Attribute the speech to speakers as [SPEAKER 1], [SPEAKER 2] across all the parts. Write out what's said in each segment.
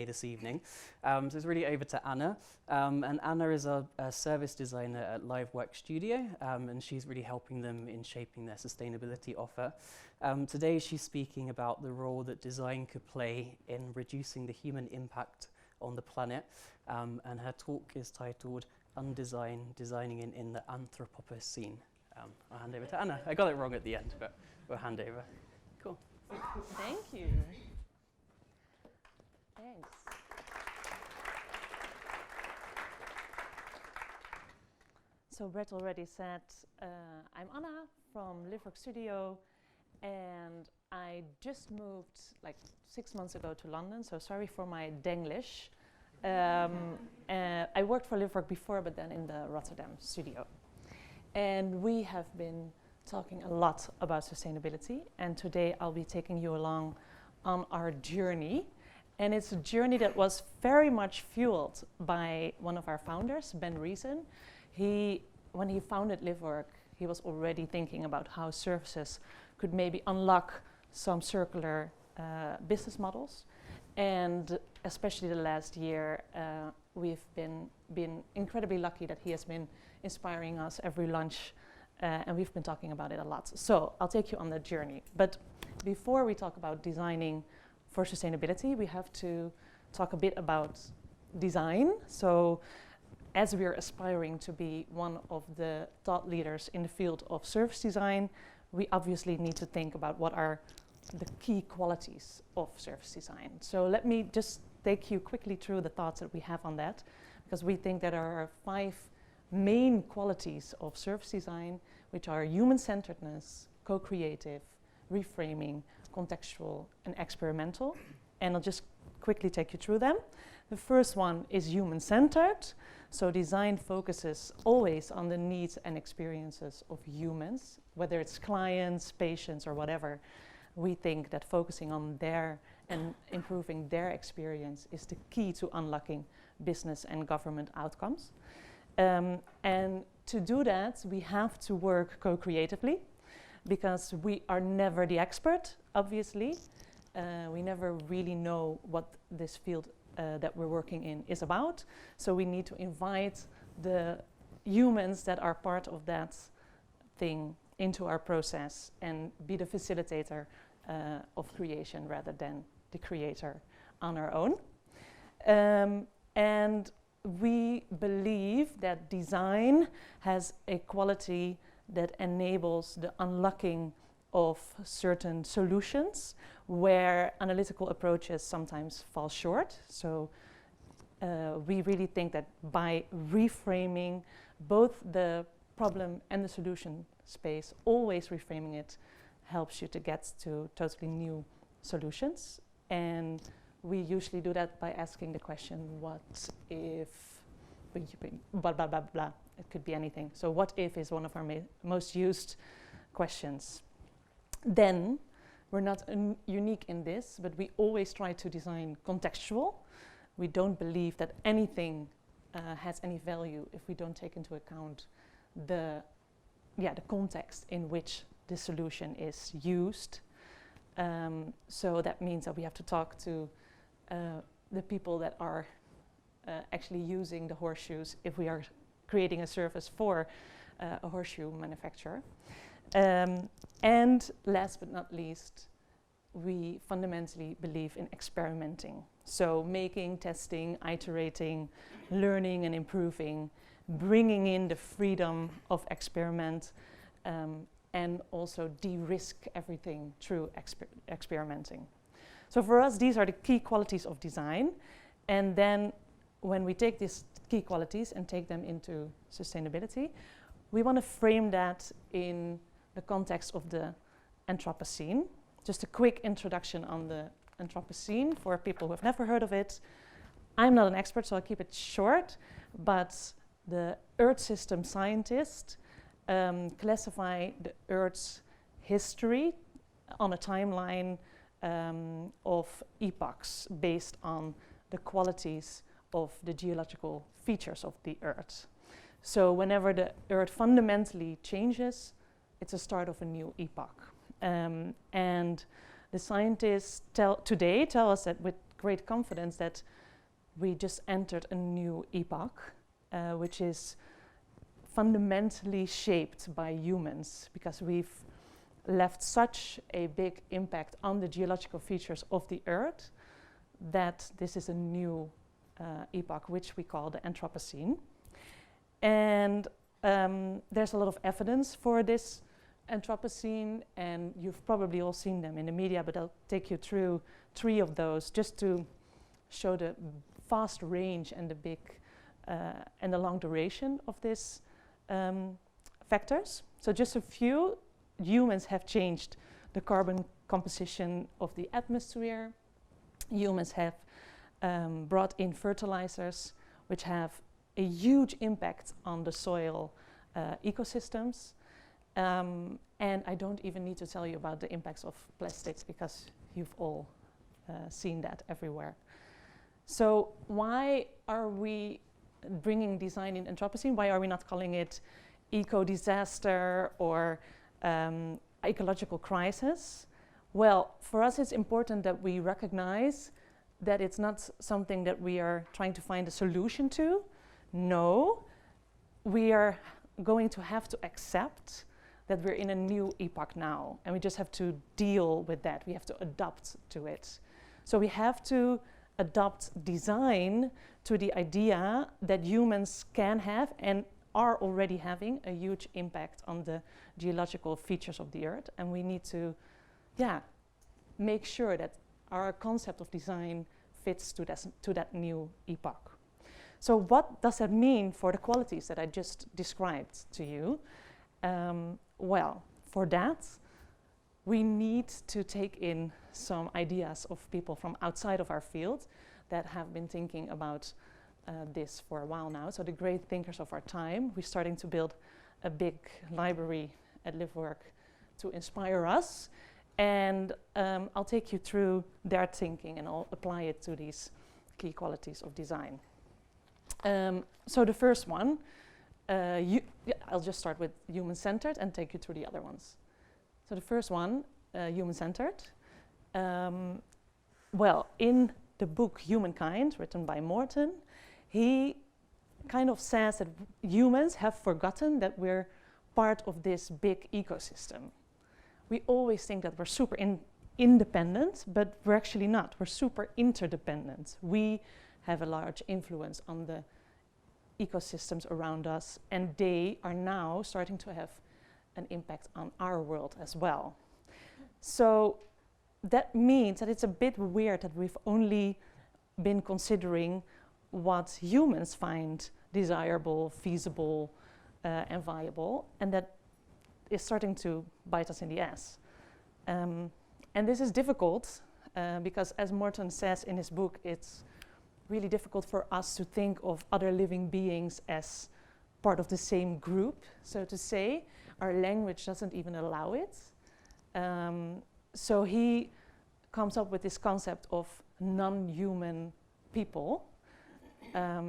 [SPEAKER 1] this evening. So it's really over to Anna. And Anna is a service designer at Livework Studio, and she's really helping them in shaping their sustainability offer. Today she's speaking about the role that design could play in reducing the human impact on the planet, and her talk is titled Undesign, Designing in the Anthropocene. I'll hand over to Anna. I got it wrong at the end, but we'll hand over. Cool.
[SPEAKER 2] Thank you. Thanks. So Brett already said, I'm Anna from Livework Studio, and I just moved like 6 months ago to London, so sorry for my Denglish. I worked for Livework before, but then in the Rotterdam studio. And we have been talking a lot about sustainability, and today I'll be taking you along on our journey. And it's a journey that was very much fueled by one of our founders, Ben Reason. When he founded Livework, he was already thinking about how services could maybe unlock some circular business models. And especially the last year, we've been incredibly lucky that he has been inspiring us every lunch, and we've been talking about it a lot. So I'll take you on that journey. But before we talk about designing for sustainability, we have to talk a bit about design. So as we are aspiring to be one of the thought leaders in the field of service design, we obviously need to think about what are the key qualities of service design. So let me just take you quickly through the thoughts that we have on that, because we think that there are 5 main qualities of service design, which are human-centeredness, co-creative, reframing, contextual, and experimental. And I'll just quickly take you through them. The first one is human-centered. So design focuses always on the needs and experiences of humans, whether it's clients, patients, or whatever. We think that focusing on their and improving their experience is the key to unlocking business and government outcomes. And to do that, we have to work co-creatively, because we are never the expert, obviously. We never really know what this field that we're working in is about. So we need to invite the humans that are part of that thing into our process and be the facilitator of creation rather than the creator on our own. And we believe that design has a quality that enables the unlocking of certain solutions where analytical approaches sometimes fall short. So we really think that by reframing both the problem and the solution space, always reframing it helps you to get to totally new solutions. And we usually do that by asking the question, what if, blah, blah, blah, blah. It could be anything. So what if is one of our most used questions. Then, we're not unique in this, but we always try to design contextual. We don't believe that anything has any value if we don't take into account the context in which the solution is used. So that means that we have to talk to the people that are actually using the horseshoes if we are creating a service for a horseshoe manufacturer. And last but not least, we fundamentally believe in experimenting. So making, testing, iterating, learning and improving, bringing in the freedom of experiment, and also de-risk everything through experimenting. So for us, these are the key qualities of design. And then when we take these key qualities and take them into sustainability, we want to frame that in the context of the Anthropocene. Just a quick introduction on the Anthropocene for people who have never heard of it. I'm not an expert, so I'll keep it short, but the Earth system scientists classify the Earth's history on a timeline of epochs based on the qualities of the geological features of the Earth. So whenever the Earth fundamentally changes, it's a start of a new epoch. And the scientists today tell us that with great confidence that we just entered a new epoch, which is fundamentally shaped by humans, because we've left such a big impact on the geological features of the Earth that this is a new epoch, which we call the Anthropocene. And there's a lot of evidence for this Anthropocene, and you've probably all seen them in the media, but I'll take you through 3 of those just to show the vast range and the big and the long duration of these factors. So just a few. Humans have changed the carbon composition of the atmosphere. Humans have brought in fertilizers, which have a huge impact on the soil ecosystems. And I don't even need to tell you about the impacts of plastics, because you've all seen that everywhere. So why are we bringing design in Anthropocene? Why are we not calling it eco-disaster or ecological crisis? Well, for us it's important that we recognize that it's not something that we are trying to find a solution to. No, we are going to have to accept that we're in a new epoch now, and we just have to deal with that. We have to adapt to it. So we have to adapt design to the idea that humans can have and are already having a huge impact on the geological features of the Earth, and we need to, make sure that our concept of design fits to that new epoch. So what does that mean for the qualities that I just described to you? Well, for that, we need to take in some ideas of people from outside of our field that have been thinking about this for a while now. So the great thinkers of our time, we're starting to build a big library at LiveWork to inspire us. And I'll take you through their thinking and I'll apply it to these key qualities of design. So the first one, I'll just start with human-centered and take you through the other ones. So the first one, human-centered. Well, in the book Humankind, written by Morton, he kind of says that humans have forgotten that we're part of this big ecosystem. We always think that we're super independent, but we're actually not. We're super interdependent. We have a large influence on the ecosystems around us, and they are now starting to have an impact on our world as well. So that means that it's a bit weird that we've only been considering what humans find desirable, feasible, and viable, and that is starting to bite us in the ass. And this is difficult because, as Morton says in his book, it's really difficult for us to think of other living beings as part of the same group, so to say. Our language doesn't even allow it. So he comes up with this concept of non-human people,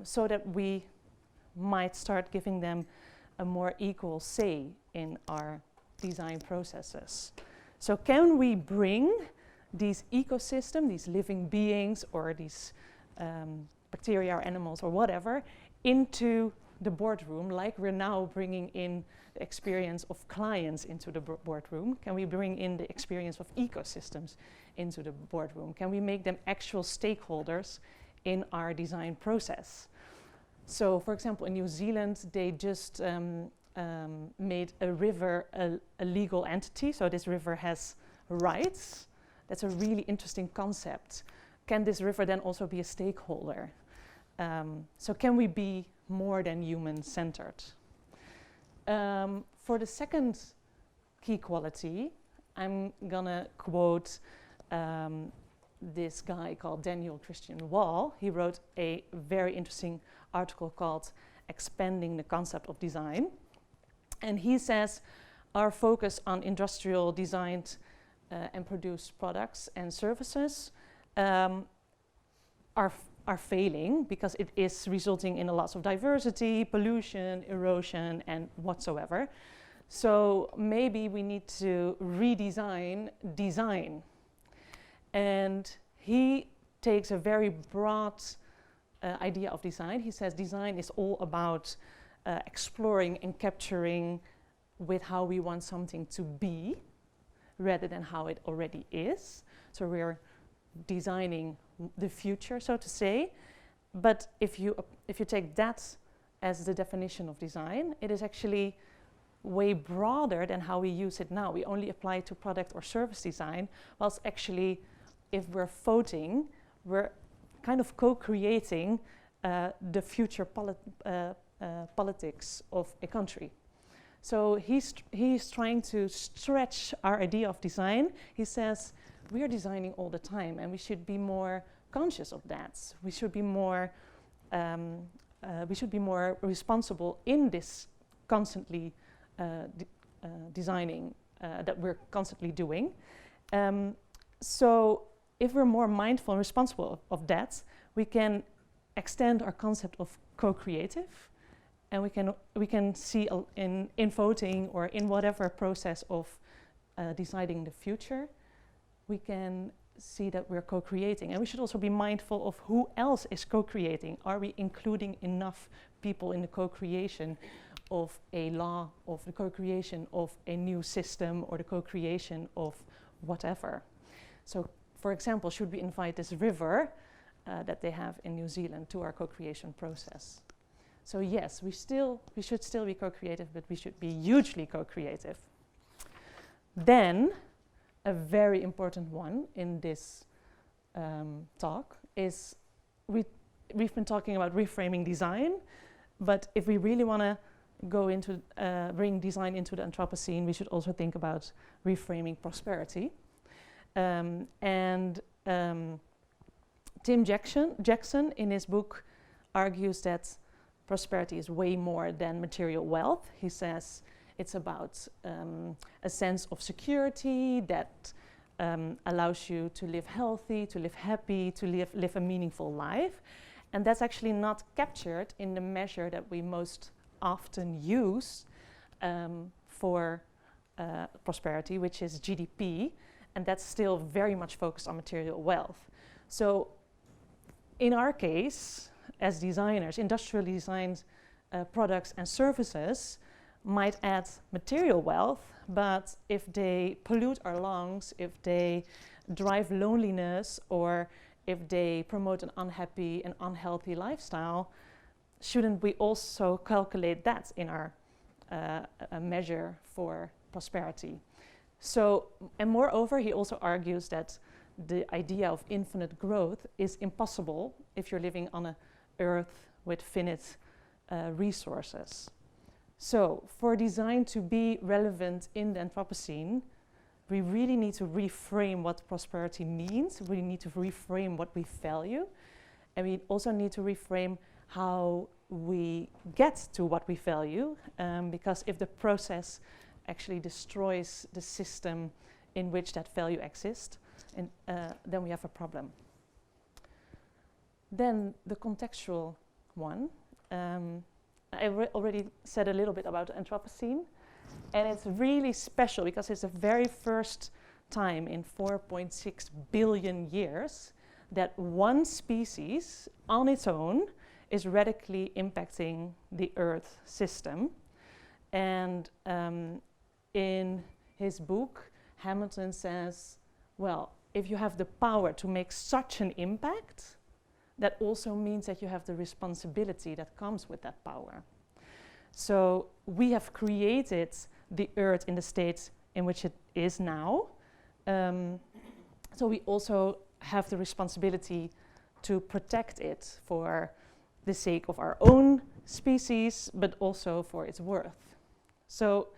[SPEAKER 2] so that we might start giving them a more equal say in our design processes. So can we bring these ecosystems, these living beings, or these bacteria or animals or whatever, into the boardroom, like we're now bringing in the experience of clients into the boardroom? Can we bring in the experience of ecosystems into the boardroom? Can we make them actual stakeholders in our design process? So, for example, in New Zealand, they just made a river a legal entity. So this river has rights. That's a really interesting concept. Can this river then also be a stakeholder? So can we be more than human-centered? For the second key quality, I'm gonna quote this guy called Daniel Christian Wall. He wrote a very interesting article called Expanding the Concept of Design. And he says, our focus on industrial designed and produced products and services are failing because it is resulting in a loss of diversity, pollution, erosion, and whatsoever. So maybe we need to redesign design. And he takes a very broad idea of design. He says design is all about exploring and capturing with how we want something to be rather than how it already is. So we're designing the future, so to say. But if you take that as the definition of design, it is actually way broader than how we use it now. We only apply it to product or service design, whilst actually, if we're voting, we're kind of co-creating the future politics of a country. So he's trying to stretch our idea of design. He says we are designing all the time, and we should be more conscious of that. We should be more responsible in this constantly designing that we're constantly doing. So if we're more mindful and responsible of that, we can extend our concept of co-creative, and we can see in voting or in whatever process of deciding the future, we can see that we're co-creating. And we should also be mindful of who else is co-creating. Are we including enough people in the co-creation of a law, of the co-creation of a new system, or the co-creation of whatever? So, for example, should we invite this river that they have in New Zealand to our co-creation process? So yes, we should still be co-creative, but we should be hugely co-creative. Then, a very important one in this talk is we've been talking about reframing design, but if we really want to go into bring design into the Anthropocene, we should also think about reframing prosperity. Tim Jackson in his book argues that prosperity is way more than material wealth. He says it's about a sense of security that allows you to live healthy, to live happy, to live a meaningful life. And that's actually not captured in the measure that we most often use for prosperity, which is GDP, and that's still very much focused on material wealth. So in our case, as designers, industrially designed products and services might add material wealth, but if they pollute our lungs, if they drive loneliness, or if they promote an unhappy and unhealthy lifestyle, shouldn't we also calculate that in our measure for prosperity? So, and moreover, he also argues that the idea of infinite growth is impossible if you're living on an earth with finite resources. So, for design to be relevant in the Anthropocene, we really need to reframe what prosperity means. We need to reframe what we value. And we also need to reframe how we get to what we value, because if the process actually destroys the system in which that value exists, and then we have a problem. Then the contextual one. I already said a little bit about the Anthropocene, and it's really special because it's the very first time in 4.6 billion years that one species on its own is radically impacting the Earth system. And in his book, Hamilton says, well, if you have the power to make such an impact, that also means that you have the responsibility that comes with that power. So we have created the Earth in the state in which it is now. So we also have the responsibility to protect it for the sake of our own species, but also for its worth. So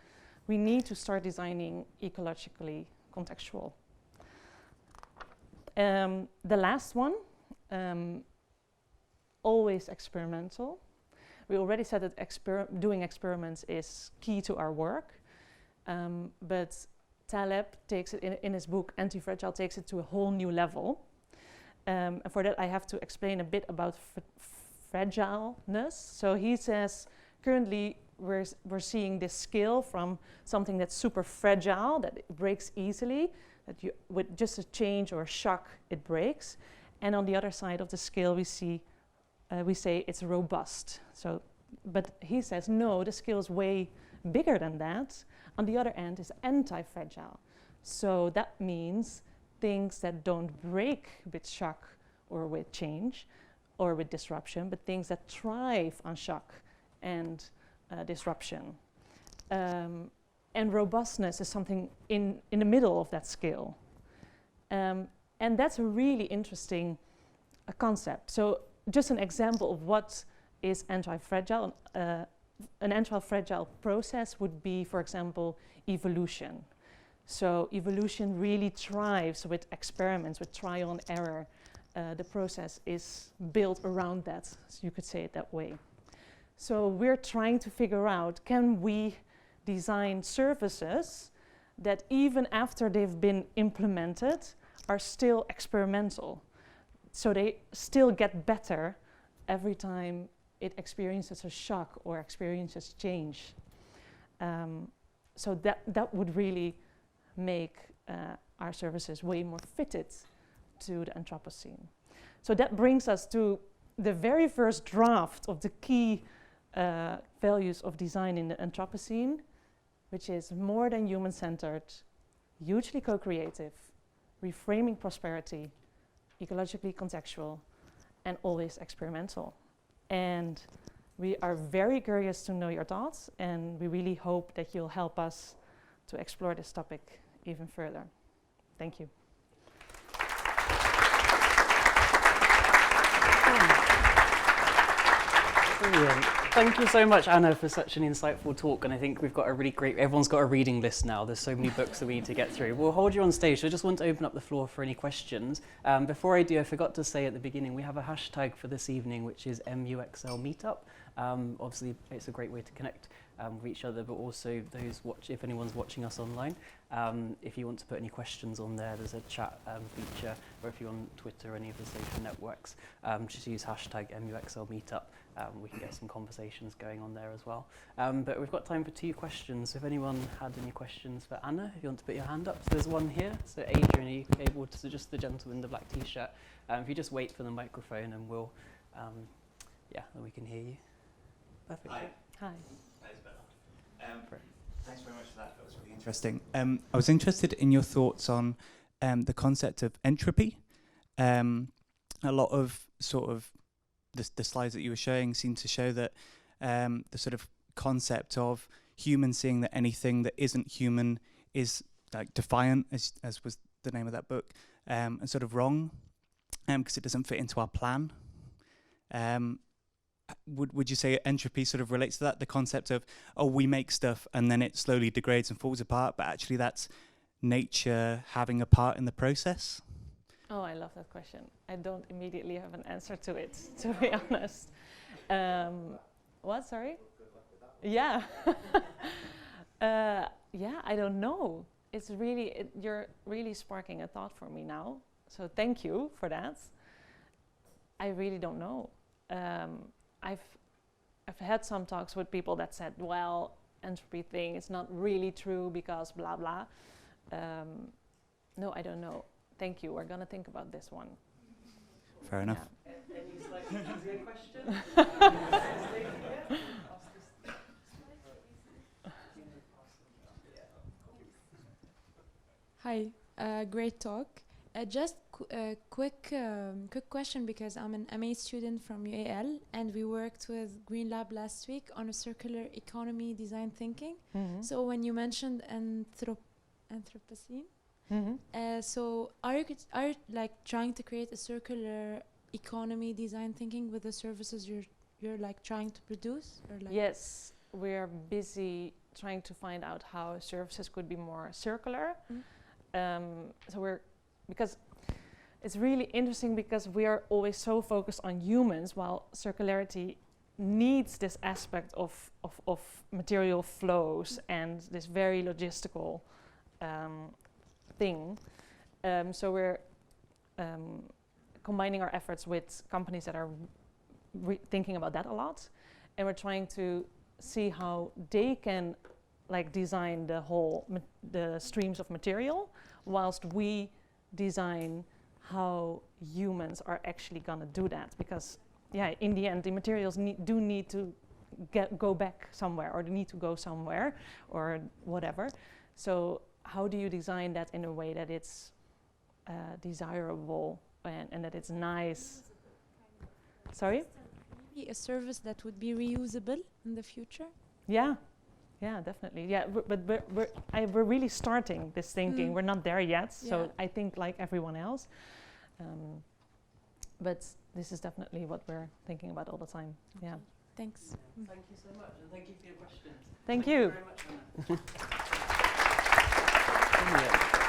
[SPEAKER 2] we need to start designing ecologically contextual. The last one, always experimental. We already said that doing experiments is key to our work, but Taleb takes it in his book Anti-Fragile, takes it to a whole new level. And for that I have to explain a bit about fragileness. So he says currently we're seeing this scale from something that's super fragile, that it breaks easily, that with just a change or a shock it breaks, And on the other side of the scale, we say it's robust. So, but he says, no, the scale is way bigger than that. On the other end is anti-fragile. So that means things that don't break with shock or with change or with disruption, but things that thrive on shock and disruption. And robustness is something in the middle of that scale. And that's a really interesting concept. So just an example of what is anti-fragile. An anti-fragile process would be, for example, evolution. So evolution really thrives with experiments, with trial and error. The process is built around that, so you could say it that way. So we're trying to figure out, can we design services that even after they've been implemented are still experimental? So they still get better every time it experiences a shock or experiences change. So that would really make our services way more fitted to the Anthropocene. So that brings us to the very first draft of the key values of design in the Anthropocene, which is more than human-centered, hugely co-creative, reframing prosperity, ecologically contextual, and always experimental. And we are very curious to know your thoughts, and we really hope that you'll help us to explore this topic even further. Thank you.
[SPEAKER 1] Brilliant. Thank you so much, Anna, for such an insightful talk. And I think we've got a really great, everyone's got a reading list now. There's so many books that we need to get through. We'll hold you on stage. So I just want to open up the floor for any questions. Before I do, I forgot to say at the beginning, we have a hashtag for this evening, which is MXL Meetup. Obviously, it's a great way to connect with each other, but also those if anyone's watching us online. If you want to put any questions on there, there's a chat feature, or if you're on Twitter or any of the social networks, just use hashtag MXL Meetup. We can get some conversations going on there as well. But we've got time for 2 questions. If anyone had any questions for Anna, if you want to put your hand up. So there's one here. So Adrian, are you able to, so just the gentleman in the black t-shirt. If you just wait for the microphone and we'll, then we can hear you. Perfect.
[SPEAKER 3] Hi.
[SPEAKER 2] Hi.
[SPEAKER 3] That is better. Thanks very much for that. That was really interesting. I was interested in your thoughts on the concept of entropy. A lot of sort of the slides that you were showing seem to show that the sort of concept of humans seeing that anything that isn't human is like defiant, as was the name of that book, and sort of wrong, because it doesn't fit into our plan. Would you say entropy sort of relates to that? The concept of, oh, we make stuff and then it slowly degrades and falls apart, but actually that's nature having a part in the process?
[SPEAKER 2] Oh, I love that question. I don't immediately have an answer to it, to be honest. What, sorry? Yeah. I don't know. It's really, you're really sparking a thought for me now. So thank you for that. I really don't know. I've had some talks with people that said, well, entropy thing is not really true because blah, blah. No, I don't know. Thank you. We're going to think about this one.
[SPEAKER 3] Fair enough.
[SPEAKER 1] Yeah. Any slightly easier question?
[SPEAKER 4] Hi, great talk. Just quick question, because I'm an MA student from UAL and we worked with Green Lab last week on a circular economy design thinking.
[SPEAKER 2] Mm-hmm.
[SPEAKER 4] So when you mentioned Anthropocene, so are you like trying to create a circular economy design thinking with the services you're like trying to produce? Or like
[SPEAKER 2] Yes, we're busy trying to find out how services could be more circular. Because it's really interesting because we are always so focused on humans, while circularity needs this aspect of material flows and this very logistical thing. So we're combining our efforts with companies that are thinking about that a lot, and we're trying to see how they can like design the whole the streams of material, whilst we design how humans are actually going to do that, because in the end the materials do need to go back somewhere, or they need to go somewhere or whatever. So how do you design that in a way that it's desirable and that it's nice? Sorry?
[SPEAKER 4] Maybe a service that would be reusable in the future.
[SPEAKER 2] Yeah, definitely. Yeah, but we're really starting this thinking. We're not there yet, so I think like everyone else. But this is definitely what we're thinking about all the time.
[SPEAKER 4] Okay.
[SPEAKER 2] Yeah.
[SPEAKER 4] Thanks.
[SPEAKER 1] Thank you so much, and thank you for your questions.
[SPEAKER 2] Thank you.
[SPEAKER 1] Very much, Anna. Brilliant.